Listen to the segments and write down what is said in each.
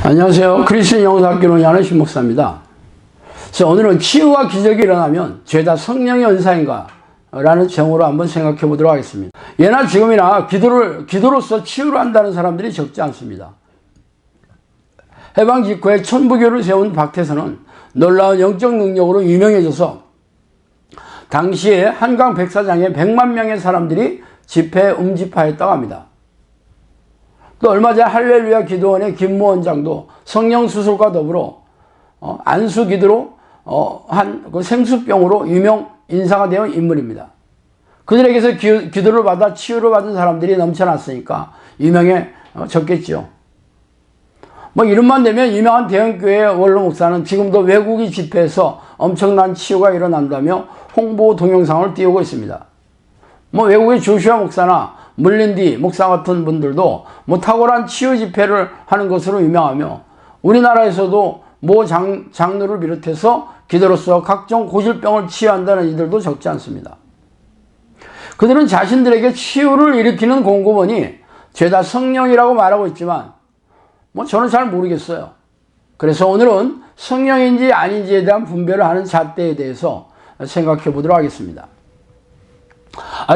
안녕하세요. 그리스도인 영혼학교로 연한 신목사입니다. 그래서 오늘은 치유와 기적이 일어나면 죄다 성령의 은사인가? 라는 제목으로 한번 생각해 보도록 하겠습니다. 예나 지금이나 기도로서 치유를 한다는 사람들이 적지 않습니다. 해방 직후에 천부교를 세운 박태선은 놀라운 영적 능력으로 유명해져서 당시에 한강 백사장에 100만 명의 사람들이 집회 음집하였다고 합니다. 또 얼마 전 할렐루야 기도원의 김모 원장도 성령 수술과 더불어 안수 기도로 한 그 생수병으로 유명 인사가 되는 인물입니다. 그들에게서 기도를 받아 치유를 받은 사람들이 넘쳐났으니까 유명해졌겠죠. 뭐 이름만 되면 유명한 대형교회 원로 목사는 지금도 외국인 집회에서 엄청난 치유가 일어난다며 홍보 동영상을 띄우고 있습니다. 뭐 외국의 조슈아 목사나 물린디 목사 같은 분들도 뭐 탁월한 치유 집회를 하는 것으로 유명하며 우리나라에서도 모 장르를 비롯해서 기도로서 각종 고질병을 치유한다는 이들도 적지 않습니다. 그들은 자신들에게 치유를 일으키는 공급원이 죄다 성령이라고 말하고 있지만 뭐 저는 잘 모르겠어요. 그래서 오늘은 성령인지 아닌지에 대한 분별을 하는 잣대에 대해서 생각해 보도록 하겠습니다.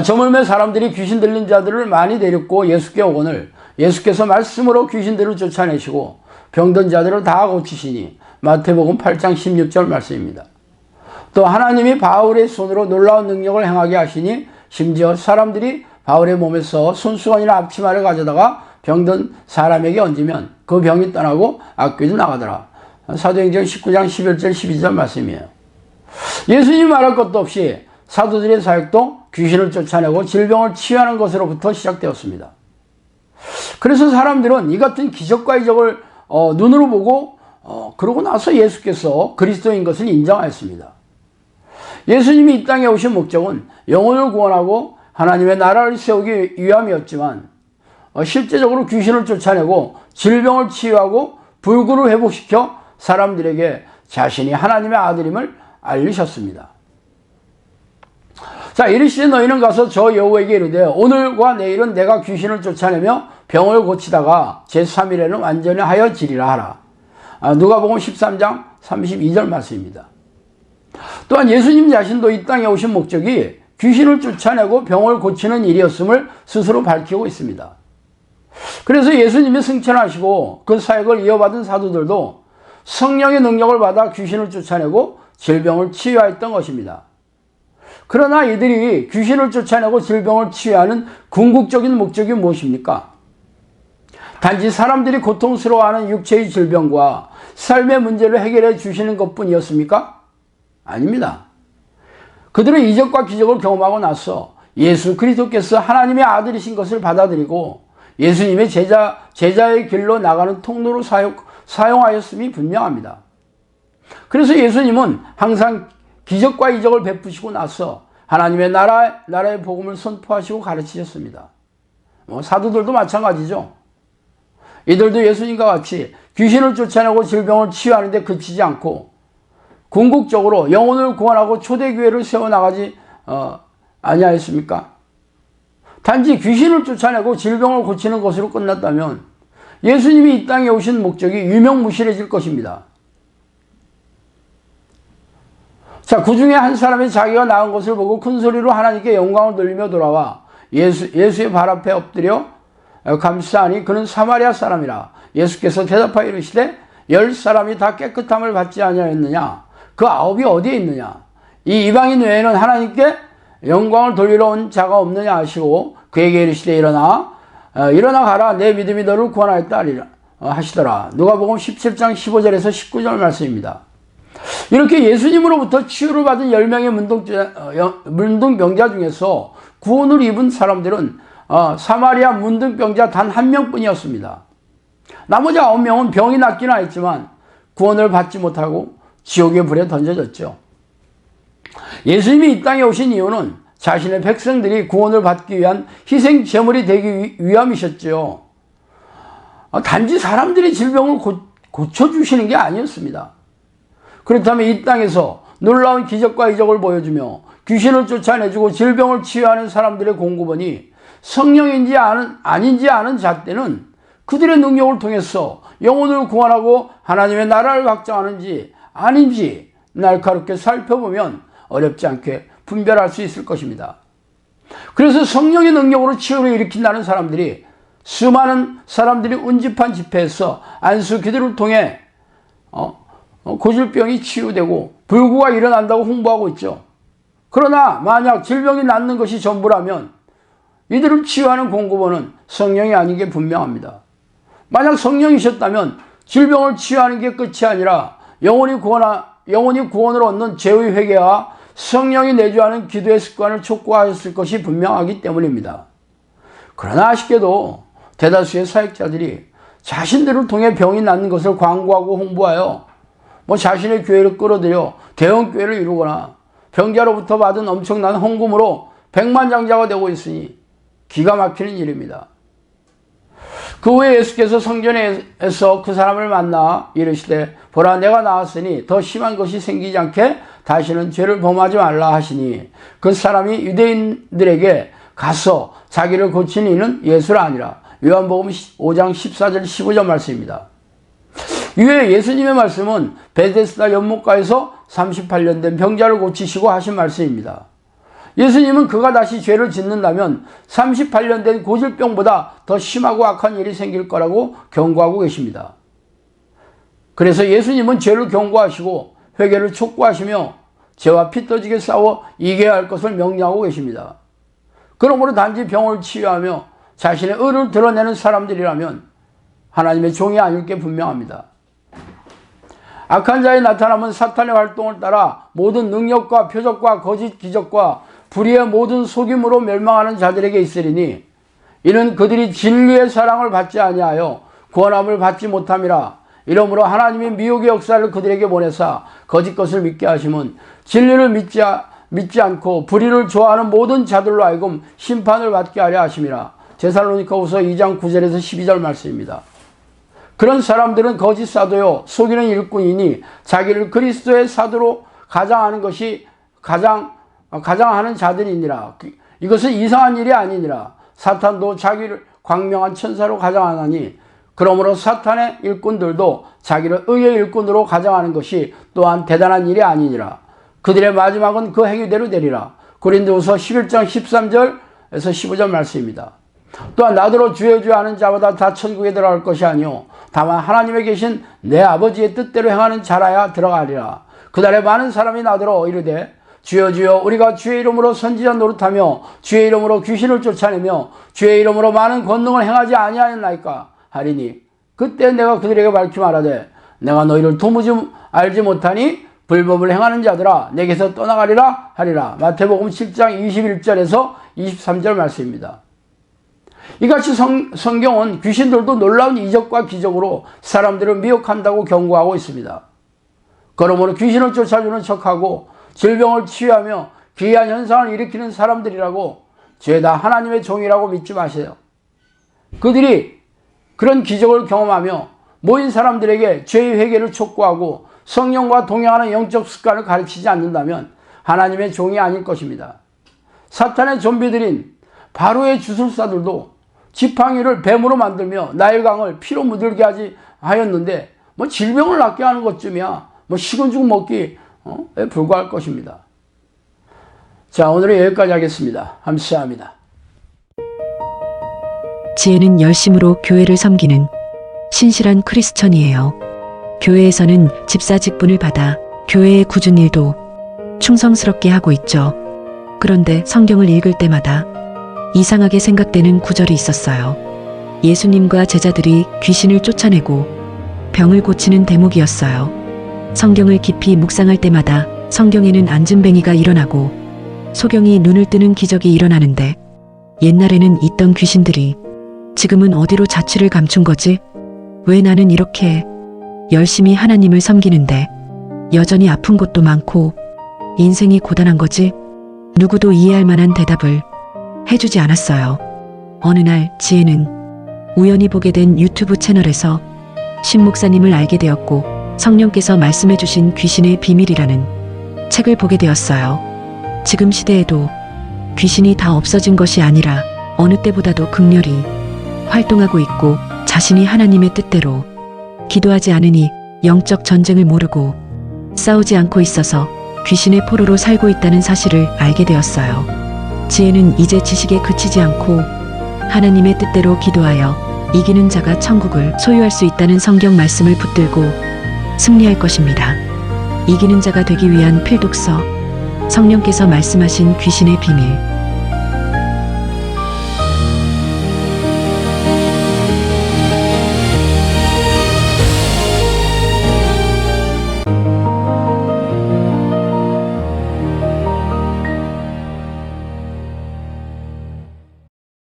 저물매 사람들이 귀신 들린 자들을 많이 데렸고 예수께 오거늘 예수께서 말씀으로 귀신들을 쫓아내시고 병든 자들을 다 고치시니 마태복음 8장 16절 말씀입니다. 또 하나님이 바울의 손으로 놀라운 능력을 행하게 하시니 심지어 사람들이 바울의 몸에서 손수건이나 앞치마를 가져다가 병든 사람에게 얹으면 그 병이 떠나고 악귀도 나가더라. 사도행전 19장 11절 12절 말씀이에요. 예수님이 말할 것도 없이 사도들의 사역도 귀신을 쫓아내고 질병을 치유하는 것으로부터 시작되었습니다. 그래서 사람들은 이 같은 기적과 이적을 눈으로 보고 그러고 나서 예수께서 그리스도인 것을 인정하였습니다. 예수님이 이 땅에 오신 목적은 영혼을 구원하고 하나님의 나라를 세우기 위함이었지만 실제적으로 귀신을 쫓아내고 질병을 치유하고 불구를 회복시켜 사람들에게 자신이 하나님의 아들임을 알리셨습니다. 자, 이르시되 너희는 가서 저 여호와에게 이르되 오늘과 내일은 내가 귀신을 쫓아내며 병을 고치다가 제3일에는 완전히 하여지리라 하라. 누가복음 13장 32절 말씀입니다. 또한 예수님 자신도 이 땅에 오신 목적이 귀신을 쫓아내고 병을 고치는 일이었음을 스스로 밝히고 있습니다. 그래서 예수님이 승천하시고 그 사역을 이어받은 사도들도 성령의 능력을 받아 귀신을 쫓아내고 질병을 치유하였던 것입니다. 그러나 이들이 귀신을 쫓아내고 질병을 치유하는 궁극적인 목적이 무엇입니까? 단지 사람들이 고통스러워하는 육체의 질병과 삶의 문제를 해결해 주시는 것뿐이었습니까? 아닙니다. 그들은 이적과 기적을 경험하고 나서 예수 그리스도께서 하나님의 아들이신 것을 받아들이고 예수님의 제자의 길로 나가는 통로로 사용하였음이 분명합니다. 그래서 예수님은 항상 기적과 이적을 베푸시고 나서 하나님의 나라의 복음을 선포하시고 가르치셨습니다. 사도들도 마찬가지죠. 이들도 예수님과 같이 귀신을 쫓아내고 질병을 치유하는 데 그치지 않고 궁극적으로 영혼을 구원하고 초대교회를 세워나가지 아니하였습니까? 단지 귀신을 쫓아내고 질병을 고치는 것으로 끝났다면 예수님이 이 땅에 오신 목적이 유명무실해질 것입니다. 자, 그 중에 한 사람이 자기가 나은 것을 보고 큰 소리로 하나님께 영광을 돌리며 돌아와 예수의 발 앞에 엎드려 감사하니 그는 사마리아 사람이라. 예수께서 대답하여 이르시되 10사람이 다 깨끗함을 받지 아니하였느냐? 그 9이 어디에 있느냐? 이 이방인 외에는 하나님께 영광을 돌리러 온 자가 없느냐 하시고 그에게 이르시되 일어나 가라. 내 믿음이 너를 구원하였다 하시더라. 누가복음 17장 15절에서 19절 말씀입니다. 이렇게 예수님으로부터 치유를 받은 10명의 문둥병자 중에서 구원을 입은 사람들은 사마리아 문둥병자 단 한 명뿐이었습니다. 나머지 9명은 병이 낫긴 하였지만 구원을 받지 못하고 지옥의 불에 던져졌죠. 예수님이 이 땅에 오신 이유는 자신의 백성들이 구원을 받기 위한 희생 제물이 되기 위함이셨죠. 단지 사람들의 질병을 고쳐주시는 게 아니었습니다. 그렇다면 이 땅에서 놀라운 기적과 이적을 보여주며 귀신을 쫓아내주고 질병을 치유하는 사람들의 공급원이 성령인지 아닌지 아는 잣대는 그들의 능력을 통해서 영혼을 구원하고 하나님의 나라를 확장하는지 아닌지 날카롭게 살펴보면 어렵지 않게 분별할 수 있을 것입니다. 그래서 성령의 능력으로 치유를 일으킨다는 사람들이 수많은 사람들이 운집한 집회에서 안수 기도를 통해 고질병이 치유되고 불구가 일어난다고 홍보하고 있죠. 그러나 만약 질병이 낫는 것이 전부라면 이들을 치유하는 공급원은 성령이 아닌 게 분명합니다. 만약 성령이셨다면 질병을 치유하는 게 끝이 아니라 영혼이 구원을 얻는 죄의 회개와 성령이 내주하는 기도의 습관을 촉구하셨을 것이 분명하기 때문입니다. 그러나 아쉽게도 대다수의 사역자들이 자신들을 통해 병이 낫는 것을 광고하고 홍보하여 자신의 교회를 끌어들여 대형 교회를 이루거나 병자로부터 받은 엄청난 헌금으로 백만장자가 되고 있으니 기가 막히는 일입니다. 그 후에 예수께서 성전에서 그 사람을 만나 이르시되 보라 내가 나왔으니 더 심한 것이 생기지 않게 다시는 죄를 범하지 말라 하시니 그 사람이 유대인들에게 가서 자기를 고친 이는 예수라 아니라. 요한복음 5장 14절 15절 말씀입니다. 이외에 예수님의 말씀은 베데스다 연못가에서 38년 된 병자를 고치시고 하신 말씀입니다. 예수님은 그가 다시 죄를 짓는다면 38년 된 고질병보다 더 심하고 악한 일이 생길 거라고 경고하고 계십니다. 그래서 예수님은 죄를 경고하시고 회개를 촉구하시며 죄와 피 터지게 싸워 이겨야 할 것을 명령하고 계십니다. 그러므로 단지 병을 치유하며 자신의 의를 드러내는 사람들이라면 하나님의 종이 아닐 게 분명합니다. 악한 자의 나타남은 사탄의 활동을 따라 모든 능력과 표적과 거짓 기적과 불의의 모든 속임으로 멸망하는 자들에게 있으리니 이는 그들이 진리의 사랑을 받지 아니하여 구원함을 받지 못함이라. 이러므로 하나님이 미혹의 역사를 그들에게 보내사 거짓 것을 믿게 하심은 진리를 믿지 않고 불의를 좋아하는 모든 자들로 하여금 심판을 받게 하려 하심이라. 데살로니가후서 2장 9절에서 12절 말씀입니다. 그런 사람들은 거짓 사도요 속이는 일꾼이니 자기를 그리스도의 사도로 가장하는 것이 가장하는 자들이니라. 이것은 이상한 일이 아니니라. 사탄도 자기를 광명한 천사로 가장하나니 그러므로 사탄의 일꾼들도 자기를 의의 일꾼으로 가장하는 것이 또한 대단한 일이 아니니라. 그들의 마지막은 그 행위대로 되리라. 고린도후서 11장 13절에서 15절 말씀입니다. 또한 나더러 주여 주여 하는 자마다 다 천국에 들어갈 것이 아니요 다만 하나님에 계신 내 아버지의 뜻대로 행하는 자라야 들어가리라. 그날에 많은 사람이 나더러 이르되 주여 주여 우리가 주의 이름으로 선지자 노릇하며 주의 이름으로 귀신을 쫓아내며 주의 이름으로 많은 권능을 행하지 아니하였나이까 하리니 그때 내가 그들에게 밝히 말하되 내가 너희를 도무지 알지 못하니 불법을 행하는 자들아 내게서 떠나가리라 하리라. 마태복음 7장 21절에서 23절 말씀입니다. 이같이 성경은 귀신들도 놀라운 이적과 기적으로 사람들을 미혹한다고 경고하고 있습니다. 그러므로 귀신을 쫓아주는 척하고 질병을 치유하며 기이한 현상을 일으키는 사람들이라고 죄다 하나님의 종이라고 믿지 마세요. 그들이 그런 기적을 경험하며 모인 사람들에게 죄의 회개를 촉구하고 성령과 동행하는 영적 습관을 가르치지 않는다면 하나님의 종이 아닐 것입니다. 사탄의 좀비들인 바로의 주술사들도 지팡이를 뱀으로 만들며 나일강을 피로 물들게 하였는데 질병을 낫게 하는 것쯤이야 식은 죽 먹기에 불과할 것입니다. 자, 오늘은 여기까지 하겠습니다. 감사합니다. 지혜는 열심으로 교회를 섬기는 신실한 크리스천이에요. 교회에서는 집사 직분을 받아 교회의 굳은 일도 충성스럽게 하고 있죠. 그런데 성경을 읽을 때마다 이상하게 생각되는 구절이 있었어요. 예수님과 제자들이 귀신을 쫓아내고 병을 고치는 대목이었어요. 성경을 깊이 묵상할 때마다 성경에는 안진뱅이가 일어나고 소경이 눈을 뜨는 기적이 일어나는데 옛날에는 있던 귀신들이 지금은 어디로 자취를 감춘 거지? 왜 나는 이렇게 열심히 하나님을 섬기는데 여전히 아픈 것도 많고 인생이 고단한 거지? 누구도 이해할 만한 대답을 해주지 않았어요. 어느 날 지혜는 우연히 보게 된 유튜브 채널에서 신 목사님을 알게 되었고 성령께서 말씀해 주신 귀신의 비밀이라는 책을 보게 되었어요. 지금 시대에도 귀신이 다 없어진 것이 아니라 어느 때보다도 극렬히 활동하고 있고 자신이 하나님의 뜻대로 기도하지 않으니 영적 전쟁을 모르고 싸우지 않고 있어서 귀신의 포로로 살고 있다는 사실을 알게 되었어요. 지혜는 이제 지식에 그치지 않고 하나님의 뜻대로 기도하여 이기는 자가 천국을 소유할 수 있다는 성경 말씀을 붙들고 승리할 것입니다. 이기는 자가 되기 위한 필독서, 성령께서 말씀하신 귀신의 비밀.